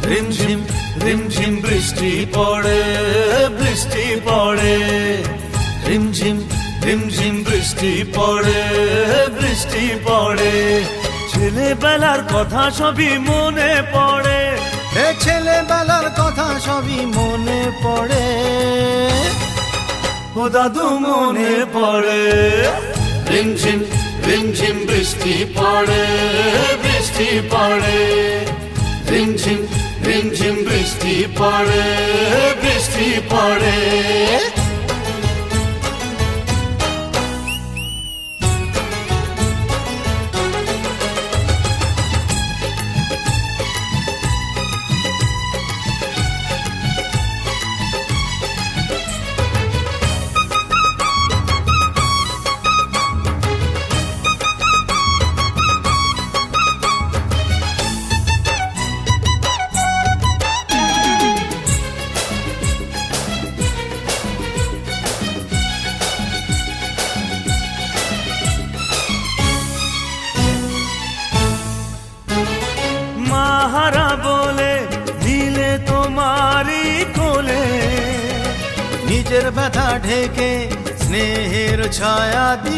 রিমঝিম রিমঝিম বৃষ্টি পড়ে, বৃষ্টি পড়ে, রিমঝিম রিমঝিম বৃষ্টি পড়ে, বৃষ্টি পড়ে। ছেলেবেলার কথা সবই মনে পড়ে, এ ছেলেবেলার কথা সবই মনে পড়ে, ও দাদু মনে পড়ে। রিমঝিম রিমঝিম বৃষ্টি পড়ে, বৃষ্টি পড়ে, রিমঝিম রিমঝিম বৃষ্টি পড়ে, বৃষ্টি পড়ে। মাহারা বলে দিলে তোমারই কোলে, নিজের ব্যথা ঢেকে স্নেহের ছায়া দিল।